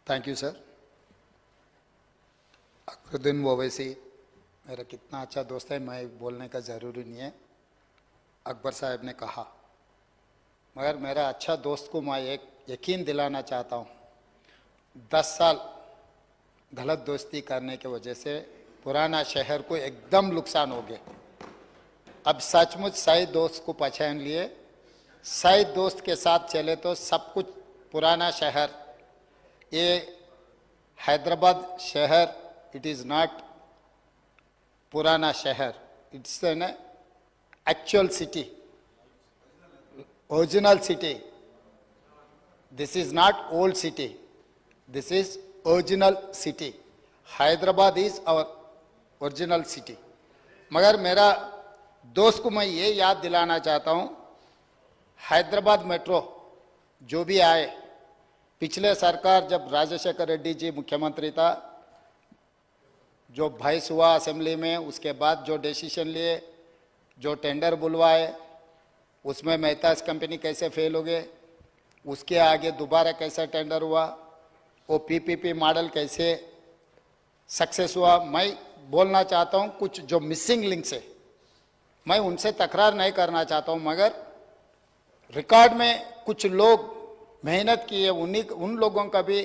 Thank you sir. Akbaruddin Owaisi मेरा कितना अच्छा दोस्त है, मैं बोलने का ज़रूरी नहीं है। अकबर साहब ने कहा, मगर मेरा अच्छा दोस्त को मैं एक यकीन दिलाना चाहता हूँ, 10 साल गलत दोस्ती करने की वजह से पुराना शहर को एकदम नुकसान हो गया। अब सचमुच सही दोस्त को पहचान लिए, सही दोस्त के साथ चले तो सब कुछ पुराना शहर, ये हैदराबाद शहर, इट इज़ नॉट पुराना शहर, it's an actual city, original city. This is not old city, this is original city. Hyderabad is our original city. मगर मेरा दोस्त को मैं ये याद दिलाना चाहता हूँ, हैदराबाद मेट्रो जो भी आए, पिछले सरकार जब राजशेखर रेड्डी जी मुख्यमंत्री था, जो बहस हुआ असेंबली में, उसके बाद जो डिसीजन लिए, जो टेंडर बुलवाए, उसमें मेहताज कंपनी कैसे फेल हो गए, उसके आगे दोबारा कैसा टेंडर हुआ, वो पीपीपी मॉडल कैसे सक्सेस हुआ। मैं बोलना चाहता हूँ कुछ जो मिसिंग लिंक्स है, मैं उनसे तकरार नहीं करना चाहता हूँ, मगर रिकॉर्ड में कुछ लोग मेहनत किए, उन लोगों का भी,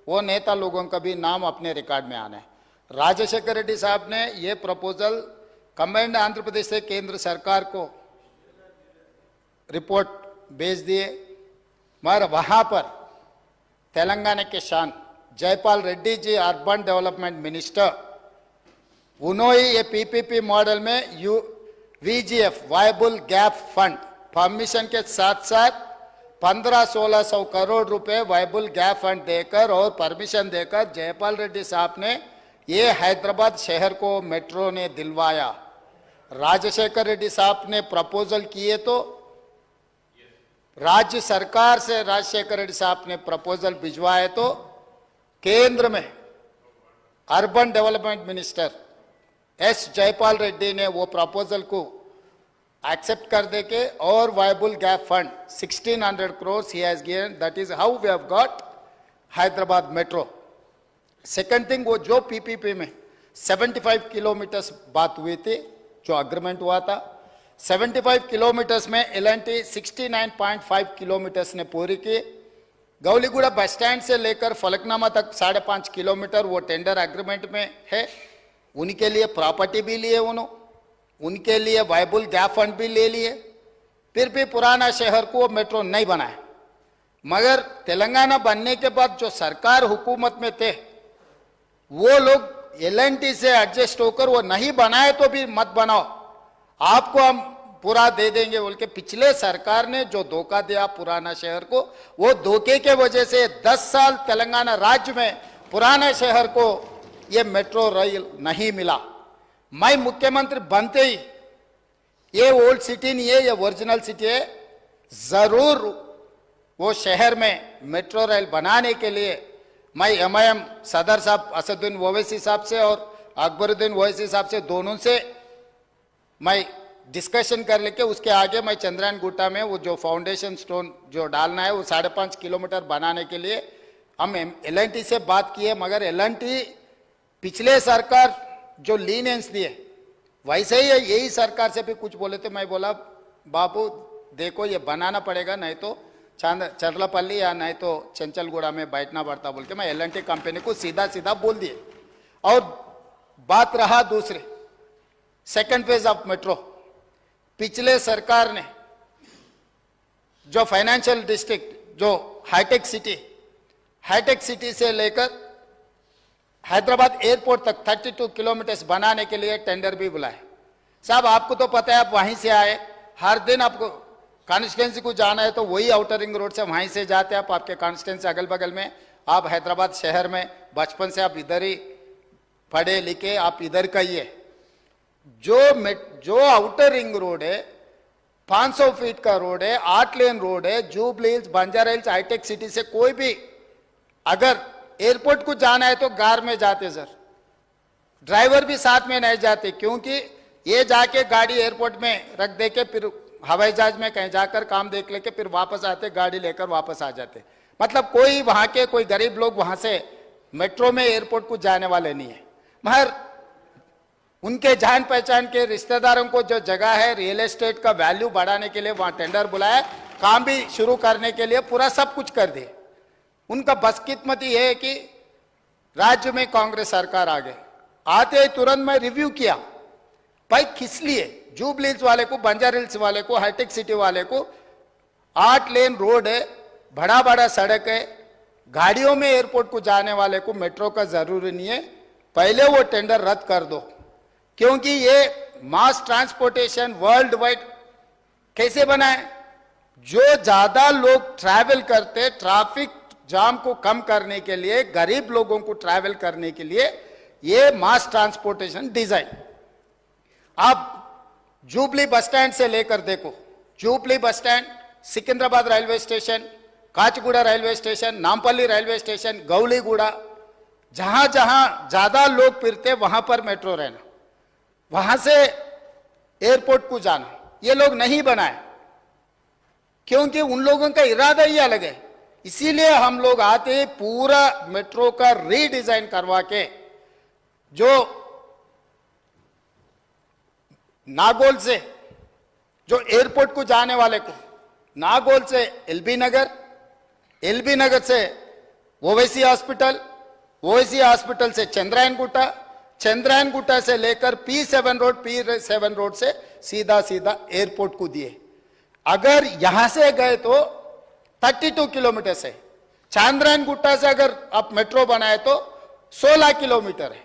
वो नेता लोगों का भी नाम अपने रिकॉर्ड में आना है। राजशेखर रेड्डी साहब ने ये प्रपोजल कंबाइंड आंध्र प्रदेश से केंद्र सरकार को रिपोर्ट भेज दिए, मगर वहां पर तेलंगाना के शान Jaipal Reddy ji urban development minister, उन्होंने ये पीपीपी मॉडल में VGF viable gap fund permission के साथ साथ 1500-1600 करोड़ रुपए वायबल गैप फंड देकर और परमिशन देकर जयपाल रेड्डी साहब ने ये हैदराबाद शहर को मेट्रो ने दिलवाया। राजशेखर रेड्डी साहब ने प्रपोजल किए तो राज्य सरकार से राजशेखर रेड्डी साहब ने प्रपोजल भिजवाए तो केंद्र में urban development minister S Jaipal Reddy ने वो प्रपोजल को एक्सेप्ट कर दे के और viable gap fund 1600 crores he has given. That is how we have got Hyderabad metro. Second thing, वो जो पीपीपी में 75 किलोमीटर्स बात हुई थी, जो अग्रीमेंट हुआ था, 75 किलोमीटर्स में एल&टी 69.5 किलोमीटर्स ने पूरी की। गौलीगुड़ा बस स्टैंड से लेकर फलकनामा तक 5.5 किलोमीटर वो टेंडर एग्रीमेंट में है। उनके लिए प्रॉपर्टी भी लिए, उनके लिए वायबल गैप फंड भी ले लिए, फिर भी पुराना शहर को मेट्रो नहीं बनाया। मगर तेलंगाना बनने के बाद जो सरकार हुकूमत में थे, वो लोग एल&टी से एडजस्ट होकर वो नहीं बनाए तो भी मत बनाओ, आपको हम पूरा दे देंगे बोल के पिछले सरकार ने जो धोखा दिया पुराना शहर को, वो धोखे के वजह से 10 साल तेलंगाना राज्य में पुराने शहर को ये मेट्रो रेल नहीं मिला। मैं मुख्यमंत्री बनते ही, ये ओल्ड सिटी नहीं है, ये ओरिजिनल सिटी है, जरूर वो शहर में मेट्रो रेल बनाने के लिए मैं एमआईएम सदर साहब असदुद्दीन ओवैसी साहब से और अकबरुद्दीन ओवैसी साहब से, दोनों से मैं डिस्कशन कर लेके उसके आगे मैं चंद्रायन गुट्टा में वो जो फाउंडेशन स्टोन जो डालना है, वो 5.5 किलोमीटर बनाने के लिए हम एल&टी से बात किए। मगर एल&टी पिछले सरकार जो लीनेंस दिए, वैसे ही यही सरकार से भी कुछ बोले थे। मैं बोला बाबू देखो ये बनाना पड़ेगा, नहीं तो चरलापल्ली या नहीं तो चंचलगुड़ा में बैठना पड़ता बोल के मैं एल&टी कंपनी को सीधा सीधा बोल दिए। और बात रहा दूसरे सेकंड फेज ऑफ मेट्रो, पिछले सरकार ने जो फाइनेंशियल डिस्ट्रिक्ट, जो हाईटेक सिटी से लेकर हैदराबाद एयरपोर्ट तक 32 किलोमीटर्स बनाने के लिए टेंडर भी बुलाए। साहब आपको तो पता है, आप वहीं से आए, हर दिन आपको कॉन्स्टिट्यूंसी को जाना है तो वही आउटर रिंग रोड से वहीं से जाते हैं आप, आपके कॉन्स्टिट्यूंसी अगल बगल में, आप हैदराबाद शहर में बचपन से आप इधर ही पढ़े लिखे, आप इधर का ही है। जो आउटर रिंग रोड है 500 फीट का रोड है, 8 लेन रोड है, jubilee hills, Banjara hills, hitech city से कोई भी अगर एयरपोर्ट को जाना है तो कार में जाते सर, ड्राइवर भी साथ में नहीं जाते, क्योंकि ये जाके गाड़ी एयरपोर्ट में रख दे के फिर हवाई जहाज में कहीं जाकर काम देख लेके फिर वापस आते, गाड़ी लेकर वापस आ जाते। मतलब कोई वहां के कोई गरीब लोग वहां से मेट्रो में एयरपोर्ट को जाने वाले नहीं है, मगर उनके जान पहचान के रिश्तेदारों को जो जगह है रियल एस्टेट का वैल्यू बढ़ाने के लिए वहां टेंडर बुलाया, काम भी शुरू करने के लिए पूरा सब कुछ कर दिए। उनका बदकिस्मती है कि राज्य में कांग्रेस सरकार आ गई, आते ही तुरंत मैं रिव्यू किया, भाई किस लिए जुबली हिल्स वाले को, बंजार हिल्स वाले को, हाईटेक सिटी वाले को 8 लेन रोड है, बड़ा बड़ा सड़क है, गाड़ियों में एयरपोर्ट को जाने वाले को मेट्रो का जरूरी नहीं है, पहले वो टेंडर रद्द कर दो, क्योंकि ये मास ट्रांसपोर्टेशन वर्ल्ड वाइड कैसे बनाए, जो ज्यादा लोग ट्रैवल करते, ट्रैफिक जाम को कम करने के लिए, गरीब लोगों को ट्रैवल करने के लिए ये मास ट्रांसपोर्टेशन डिजाइन। आप जुबली बस स्टैंड से लेकर देखो, Jubilee bus stand, Secunderabad railway station, Kacheguda railway station, Nampally railway station, Gowliguda, जहां जहां ज्यादा लोग फिरते वहां पर मेट्रो रहना, वहां से एयरपोर्ट को जाना, ये लोग नहीं बनाए, क्योंकि उन लोगों का इरादा ही अलग है। इसीलिए हम लोग आते पूरा मेट्रो का रीडिजाइन करवा के, जो नागौल से जो एयरपोर्ट को जाने वाले को, नागौल से एलबी नगर, एलबी नगर से ओवैसी हॉस्पिटल, ओवैसी हॉस्पिटल से चंद्रायन गुट्टा, चंद्रायन गुट्टा से लेकर P7 रोड, P7 रोड से सीधा सीधा एयरपोर्ट को दिए। अगर यहां से गए तो 32 किलोमीटर से, चंद्रायन गुट्टा से अगर आप मेट्रो बनाए तो 16 किलोमीटर है।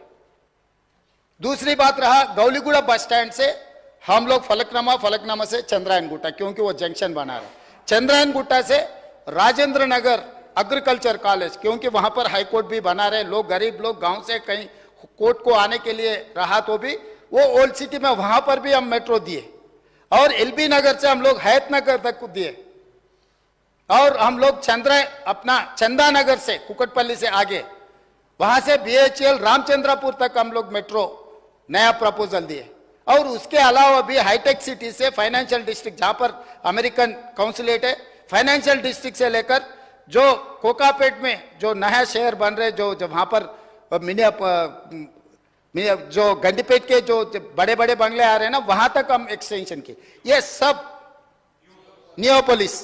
दूसरी बात रहा गौलीगुड़ा बस स्टैंड से हम लोग फलकनामा, फलकनामा से चंद्रायन गुट्टा, क्योंकि वो जंक्शन बना रहे, चंद्रायन गुट्टा से राजेंद्र नगर एग्रीकल्चर कॉलेज, क्योंकि वहां पर हाई कोर्ट भी बना रहे, लोग गरीब लोग गांव से कहीं कोर्ट को आने के लिए रहा तो भी वो ओल्ड सिटी में, वहां पर भी हम मेट्रो दिए, और एलबी नगर से हम लोग हैत नगर तक दिए, और हम लोग अपना चंदा नगर से कुकटपल्ली से आगे वहां से BHEL रामचंद्रपुर तक हम लोग मेट्रो नया प्रपोजल दिए। और उसके अलावा भी हाईटेक सिटी से फाइनेंशियल डिस्ट्रिक्ट, जहां पर अमेरिकन काउंसिलेट है, फाइनेंशियल डिस्ट्रिक्ट से लेकर जो कोकापेट में जो नया शहर बन रहे, जो वहां पर जो गंडीपेट के जो बड़े बड़े बंगले आ रहे हैं ना, वहां तक हम एक्सटेंशन की, ये सब नियोपोलिस,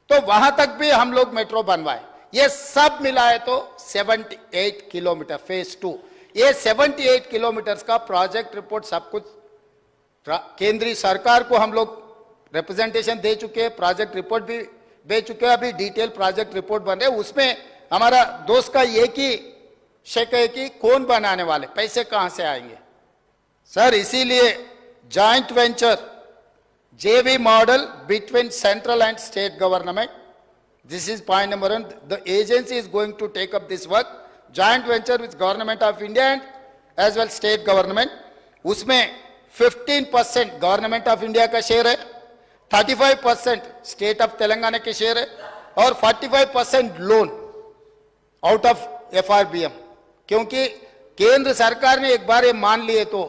तो वहां तक भी हम लोग मेट्रो बनवाए। ये सब मिलाए तो 78 किलोमीटर फेज 2, ये 78 किलोमीटर का प्रोजेक्ट रिपोर्ट सब कुछ केंद्रीय सरकार को हम लोग रिप्रेजेंटेशन दे चुके हैं, प्रोजेक्ट रिपोर्ट भी भेज चुके हैं, अभी डिटेल प्रोजेक्ट रिपोर्ट बन रहे हैं। उसमें हमारा दोस्त का एक ही शक है कि कौन बनाने वाले, पैसे कहां से आएंगे सर। इसीलिए joint venture JV model between central and state government, this is point number 1. The agency is going to take up this work, joint venture with government of India and as well state government. उसमें 15% government of India का share है, 35% state of Telangana के share है, और 45% loan out of FRBM, क्योंकि केंद्र सरकार ने एक बार ये मान लिए तो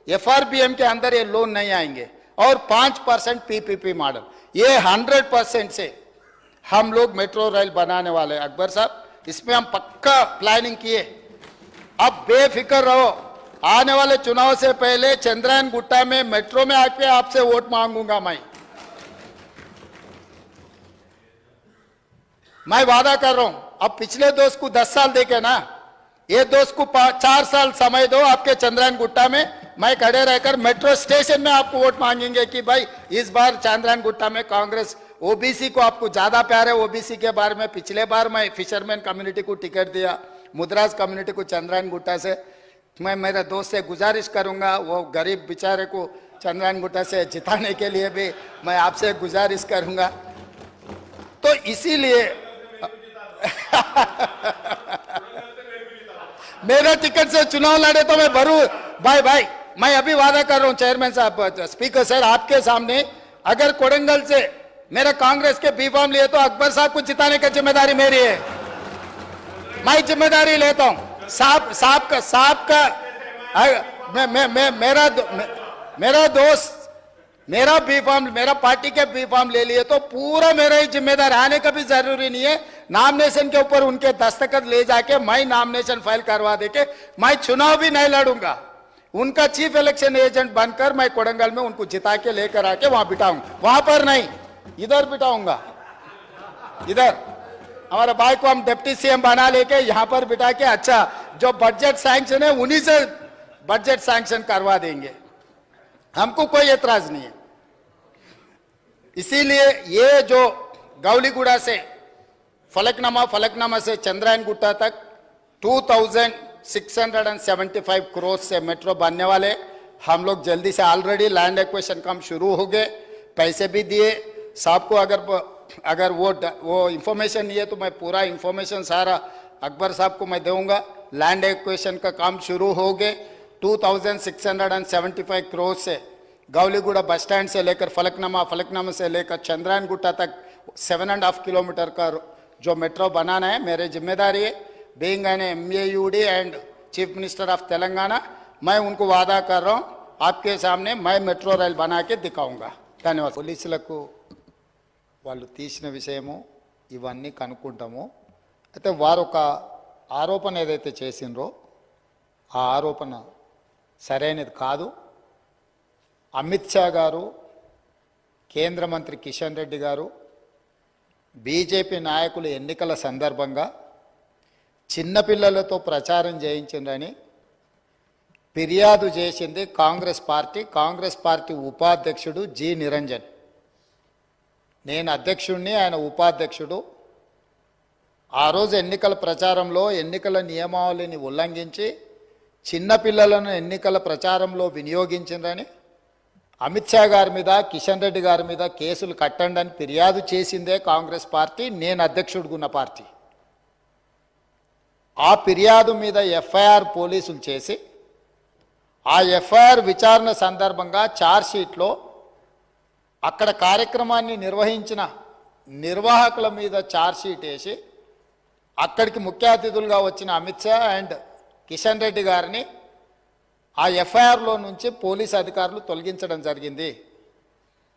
FRBM के अंदर ये लोन नहीं आएंगे, और 5% PPP मॉडल, ये 100% से हम लोग मेट्रो रेल बनाने वाले हैं। अकबर साहब, इसमें हम पक्का प्लानिंग किए, अब बेफिक्र रहो, आने वाले चुनाव से पहले चंद्रायन गुट्टा में मेट्रो में आके आपसे वोट मांगूंगा। मैं वादा कर रहा हूं, अब पिछले दोस्त को 10 साल देके ना, ये दोस्त को 4 साल समय दो, आपके चंद्रायन गुट्टा में मैं खड़े रहकर मेट्रो स्टेशन में आपको वोट मांगेंगे कि भाई इस बार चंद्रायन गुट्टा में कांग्रेस, ओबीसी को आपको ज्यादा प्यार है। ओबीसी के बारे में पिछले बार मैं फिशरमैन कम्युनिटी को टिकट दिया, मुद्राज कम्युनिटी को चंद्रायन गुट्टा से। मैं मेरे दोस्त से गुजारिश करूंगा, वो गरीब बेचारे को चंद्रायन गुट्टा से जिताने के लिए भी मैं आपसे गुजारिश करूंगा। तो इसीलिए मेरे टिकट से चुनाव लड़े तो मैं भरू भाई, मैं अभी वादा कर रहा हूं चेयरमैन साहब, स्पीकर सर, आपके सामने, अगर कोडंगल से मेरा कांग्रेस के बी फॉर्म लिए तो अकबर साहब को जिताने की जिम्मेदारी मेरी है, मैं जिम्मेदारी लेता हूं। साहब का मेरा दोस्त मेरा बी फॉर्म, मेरा पार्टी के बी फॉर्म ले लिए तो पूरा मेरा ही जिम्मेदार, आने का भी जरूरी नहीं है, नामिनेशन के ऊपर उनके दस्तखत ले जाके मैं नामिनेशन फाइल करवा दे के मैं चुनाव भी नहीं लड़ूंगा। उनका चीफ इलेक्शन एजेंट बनकर मैं कोडंगल में उनको जिता के लेकर आके वहां बिठाऊंगा, वहां पर नहीं, इधर बिठाऊंगा। इधर हमारे भाई को हम डिप्टी सीएम बना लेके यहां पर बिठा के अच्छा जो बजट सैंक्शन है उन्हीं से बजट सैंक्शन करवा देंगे, हमको कोई एतराज नहीं है। इसीलिए ये जो गौलीगुड़ा से फलकनामा से चंद्रायन गुट्टा तक 2675 करोड़ से मेट्रो बनने वाले। हम लोग जल्दी से ऑलरेडी लैंड एक्विजिशन काम शुरू हो गए, पैसे भी दिए साहब को। अगर वो इंफॉर्मेशन नहीं है तो मैं पूरा इंफॉर्मेशन सारा अकबर साहब को मैं दूंगा। लैंड एक्विजिशन का काम शुरू हो गए। 2675 करोड़ से गौलीगुड़ा बस स्टैंड से लेकर फलकनामा से लेकर चंद्रायन गुट्टा तक 7.5 किलोमीटर का जो मेट्रो बनाना है मेरी जिम्मेदारी है। Being an MAUD and chief minister of Telangana, मैं उनको वादा कर रहा हूँ आपके सामने मैं मेट्रो రైల్ बना के दिखाऊंगा। धन्यवाद। పోలీసులకు వాళ్ళు తీసిన విషయము ఇవన్నీ కనుక్కుంటాము। అయితే వారు ఒక ఆరోపణ ఏదైతే చేసిండ్రో ఆ ఆరోపణ సరైనది కాదు। అమిత్ షా గారు, కేంద్ర మంత్రి కిషన్ రెడ్డి గారు, బీజేపీ నాయకులు ఎన్నికల సందర్భంగా చిన్నపిల్లలతో ప్రచారం చేయించిందని ఫిర్యాదు చేసింది కాంగ్రెస్ పార్టీ ఉపాధ్యక్షుడు జి నిరంజన్। నేను అధ్యక్షుడిని, ఆయన ఉపాధ్యక్షుడు। ఆ రోజు ఎన్నికల ప్రచారంలో ఎన్నికల నియమావళిని ఉల్లంఘించి చిన్నపిల్లలను ఎన్నికల ప్రచారంలో వినియోగించిందని అమిత్ షా గారి మీద, కిషన్ రెడ్డి గారి మీద కేసులు కట్టండి అని ఫిర్యాదు చేసిందే కాంగ్రెస్ పార్టీ, నేను అధ్యక్షుడిగున్న పార్టీ। ఆ ఫిర్యాదు మీద ఎఫ్ఐఆర్ పోలీసులు చేసి ఆ ఎఫ్ఐఆర్ విచారణ సందర్భంగా ఛార్జ్ షీట్లో అక్కడ కార్యక్రమాన్ని నిర్వహించిన నిర్వాహకుల మీద ఛార్జ్ షీట్ వేసి అక్కడికి ముఖ్య అతిథులుగా వచ్చిన అమిత్ షా అండ్ కిషన్ రెడ్డి గారిని ఆ ఎఫ్ఐఆర్లో నుంచి పోలీస్ అధికారులు తొలగించడం జరిగింది।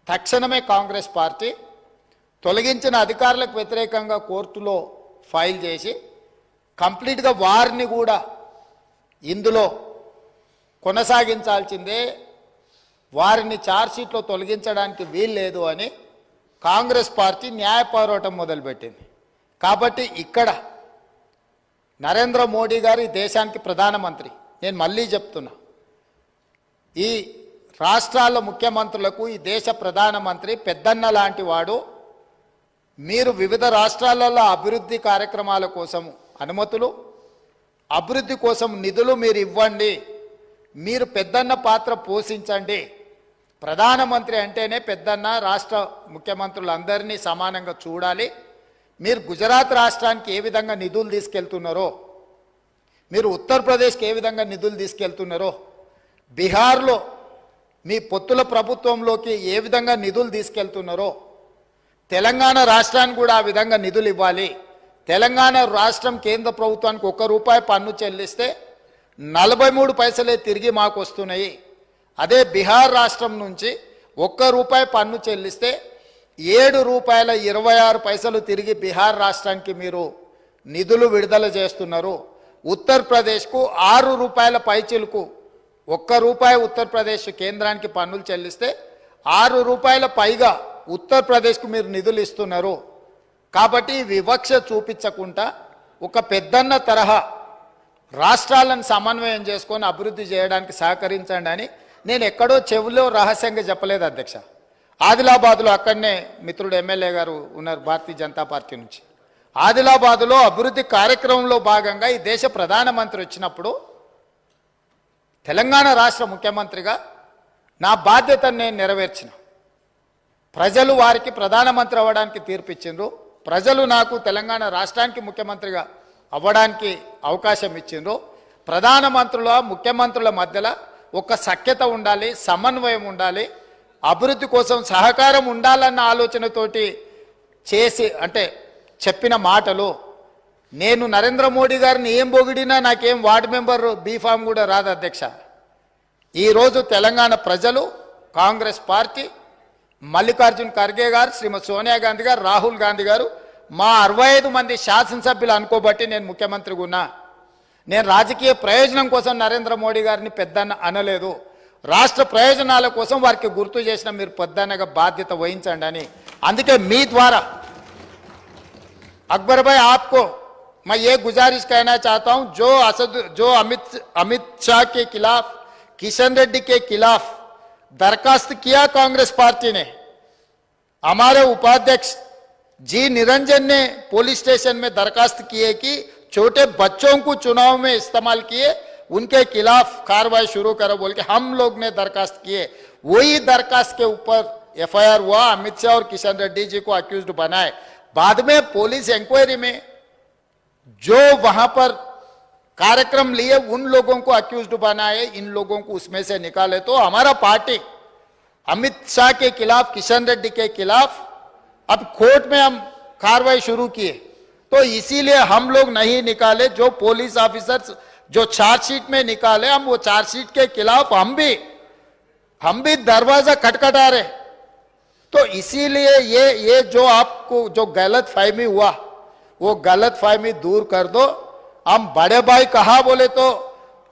తక్షణమే కాంగ్రెస్ పార్టీ తొలగించిన అధికారులకు వ్యతిరేకంగా కోర్టులో ఫైల్ చేసి కంప్లీట్గా వారిని కూడా ఇందులో కొనసాగించాల్సిందే, వారిని ఛార్జ్షీట్లో తొలగించడానికి వీల్లేదు అని కాంగ్రెస్ పార్టీ న్యాయ పోరాటం మొదలుపెట్టింది। కాబట్టి ఇక్కడ నరేంద్ర మోడీ గారు ఈ దేశానికి ప్రధానమంత్రి। నేను మళ్ళీ చెప్తున్నా, ఈ రాష్ట్రాల ముఖ్యమంత్రులకు ఈ దేశ ప్రధానమంత్రి పెద్దన్న లాంటి వాడు। మీరు వివిధ రాష్ట్రాలలో అభివృద్ధి కార్యక్రమాల కోసం అనుమతులు, అభివృద్ధి కోసం నిధులు మీరు ఇవ్వండి, మీరు పెద్దన్న పాత్ర పోషించండి। ప్రధానమంత్రి అంటేనే పెద్దన్న, రాష్ట్ర ముఖ్యమంత్రులందరినీ సమానంగా చూడాలి। మీరు గుజరాత్ రాష్ట్రానికి ఏ విధంగా నిధులు తీసుకెళ్తున్నారో, మీరు ఉత్తరప్రదేశ్కి ఏ విధంగా నిధులు తీసుకెళ్తున్నారో, బీహార్లో మీ పొత్తుల ప్రభుత్వంలోకి ఏ విధంగా నిధులు తీసుకెళ్తున్నారో, తెలంగాణ రాష్ట్రానికి కూడా ఆ విధంగా నిధులు ఇవ్వాలి। తెలంగాణ రాష్ట్రం కేంద్ర ప్రభుత్వానికి ₹1 పన్ను చెల్లిస్తే 43 పైసలే తిరిగి మాకు వస్తున్నాయి। అదే బీహార్ రాష్ట్రం నుంచి ₹1 పన్ను చెల్లిస్తే ₹7.26 తిరిగి బీహార్ రాష్ట్రానికి మీరు నిధులు విడుదల చేస్తున్నారు। ఉత్తరప్రదేశ్కు ₹6 పైచిలకు ₹1 ఉత్తరప్రదేశ్ కేంద్రానికి పన్నులు చెల్లిస్తే ₹6 పైగా ఉత్తరప్రదేశ్కు మీరు నిధులు ఇస్తున్నారు। కాబట్టి వివక్ష చూపించకుండా ఒక పెద్దన్న తరహా రాష్ట్రాలను సమన్వయం చేసుకొని అభివృద్ధి చేయడానికి సహకరించండి అని నేను ఎక్కడో చెవులో రహస్యంగా చెప్పలేదు అధ్యక్ష। ఆదిలాబాద్లో అక్కడనే మిత్రుడు ఎమ్మెల్యే గారు ఉన్నారు భారతీయ జనతా పార్టీ నుంచి। ఆదిలాబాద్లో అభివృద్ధి కార్యక్రమంలో భాగంగా ఈ దేశ ప్రధానమంత్రి వచ్చినప్పుడు తెలంగాణ రాష్ట్ర ముఖ్యమంత్రిగా నా బాధ్యతను నేను నెరవేర్చిన। ప్రజలు వారికి ప్రధానమంత్రి అవ్వడానికి తీర్పిచ్చిండ్రు, ప్రజలు నాకు తెలంగాణ రాష్ట్రానికి ముఖ్యమంత్రిగా అవ్వడానికి అవకాశం ఇచ్చిండ్రు। ప్రధానమంత్రుల ముఖ్యమంత్రుల మధ్యలో ఒక సఖ్యత ఉండాలి, సమన్వయం ఉండాలి, అభివృద్ధి కోసం సహకారం ఉండాలన్న ఆలోచనతోటి చేసి అంటే చెప్పిన మాటలు। నేను నరేంద్ర మోడీ గారిని ఏం పొగిడినా నాకేం వార్డు మెంబర్ బీఫామ్ కూడా రాదు అధ్యక్ష। ఈరోజు తెలంగాణ ప్రజలు, కాంగ్రెస్ పార్టీ, మల్లికార్జున్ ఖర్గే గారు, శ్రీమతి సోనియా గాంధీ గారు, రాహుల్ గాంధీ గారు మా 65 మంది శాసనసభ్యులు అనుకోబట్టి నేను ముఖ్యమంత్రిగా ఉన్నా. నేను రాజకీయ ప్రయోజనం కోసం నరేంద్ర మోడీ గారిని పెద్దన్న అనలేదు. రాష్ట్ర ప్రయోజనాల కోసం వారికి గుర్తు చేసిన మీరు పెద్దన్నగా బాధ్యత వహించండి అని. అందుకే మీ ద్వారా अकबर भाई आपको मैं ये गुजारिश कहना चाहता हूं, जो अमित शाह के खिलाफ, किशन रेड्डी के खिलाफ दरखास्त किया कांग्रेस पार्टी ने, हमारे उपाध्यक्ष जी निरंजन ने पुलिस स्टेशन में दरखास्त किए कि छोटे बच्चों को चुनाव में इस्तेमाल किए, उनके खिलाफ कार्रवाई शुरू करो बोल के हम लोग ने दरखास्त किए. वही दरखास्त के ऊपर एफआईआर हुआ. अमित शाह और किशन रेड्डी जी को अक्यूज्ड बनाए. बाद में पुलिस इंक्वायरी में जो वहां पर कार्यक्रम लिए उन लोगों को अक्यूज्ड बनाए, इन लोगों को उसमें से निकाले. तो हमारा पार्टी अमित शाह के खिलाफ, किशन रेड्डी के खिलाफ अब कोर्ट में हम कार्रवाई शुरू किए. तो इसीलिए हम लोग नहीं निकाले. जो पुलिस ऑफिसर्स जो चार्जशीट में निकाले, हम वो चार्जशीट के खिलाफ हम भी दरवाजा खटखटा रहे. तो इसीलिए ये जो आपको जो गलत फहमी हुआ, वो गलत फहमी दूर कर दो. हम बड़े भाई कहा बोले तो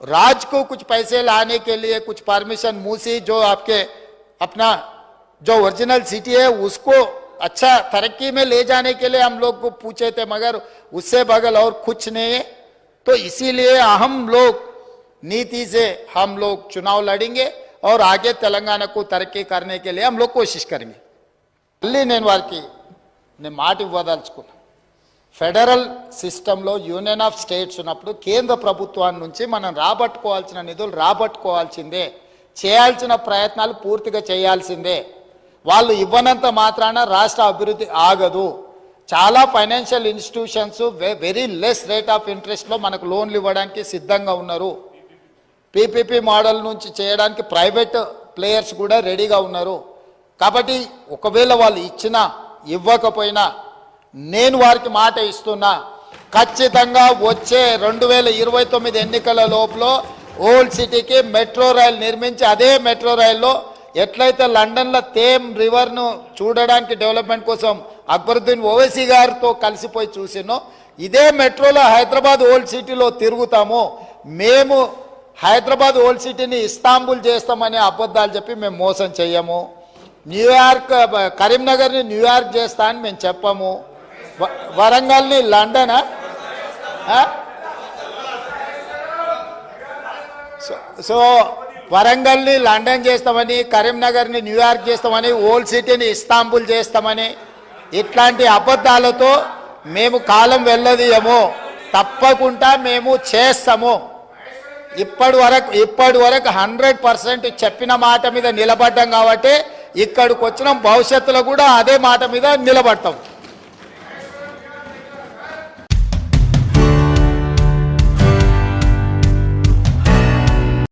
राज को कुछ पैसे लाने के लिए कुछ परमिशन, मूसी जो आपके अपना जो ओरिजिनल सिटी है उसको अच्छा तरक्की में ले जाने के लिए हम लोग को पूछे थे, मगर उससे बगल और कुछ नहीं है. तो इसीलिए हम लोग नीति से हम लोग चुनाव लड़ेंगे और आगे तेलंगाना को तरक्की करने के लिए हम लोग कोशिश करेंगे. మళ్ళీ నేను మాట ఇవ్వదలుచుకున్నా. ఫెడరల్ సిస్టంలో యూనియన్ ఆఫ్ స్టేట్స్ ఉన్నప్పుడు కేంద్ర ప్రభుత్వాన్ని నుంచి మనం రాబట్టుకోవాల్సిన నిధులు రాబట్టుకోవాల్సిందే, చేయాల్సిన ప్రయత్నాలు పూర్తిగా చేయాల్సిందే. వాళ్ళు ఇవ్వనంత మాత్రాన రాష్ట్ర అభివృద్ధి ఆగదు. చాలా financial institutions very less rate of ఇంట్రెస్ట్లో మనకు లోన్లు ఇవ్వడానికి సిద్ధంగా ఉన్నారు. పీపీపీ మోడల్ నుంచి చేయడానికి ప్రైవేట్ ప్లేయర్స్ కూడా రెడీగా ఉన్నారు. కాబట్టి ఒకవేళ వాళ్ళు ఇచ్చినా ఇవ్వకపోయినా నేను వారికి మాట ఇస్తున్నా, ఖచ్చితంగా వచ్చే 2029 ఎన్నికల లోపల ఓల్డ్ సిటీకి మెట్రో రైలు నిర్మించి అదే మెట్రో రైల్లో ఎట్లయితే లండన్లో థేమ్ రివర్ను చూడడానికి డెవలప్మెంట్ కోసం అక్బరుద్దీన్ ఓవైసీ గారితో కలిసిపోయి చూసినో, ఇదే మెట్రోలో హైదరాబాద్ ఓల్డ్ సిటీలో తిరుగుతాము. మేము హైదరాబాద్ ఓల్డ్ సిటీని ఇస్తాంబుల్ చేస్తామని అబద్ధాలు చెప్పి మేము మోసం చెయ్యము. న్యూయార్క్ కరీంనగర్ని న్యూయార్క్ చేస్తా అని మేము చెప్పము. వరంగల్ని లండనా, సో వరంగల్ని లండన్ చేస్తామని, కరీంనగర్ని న్యూయార్క్ చేస్తామని, ఓల్డ్ సిటీని ఇస్తాంబుల్ చేస్తామని ఇట్లాంటి అబద్ధాలతో మేము కాలం వెళ్ళదీయము. తప్పకుండా మేము చేస్తాము. ఇప్పటి వరకు 100% చెప్పిన మాట మీద నిలబడ్డాం కాబట్టి ఇక్కడికి వచ్చిన భవిష్యత్తులో కూడా అదే మాట మీద నిలబడతాం.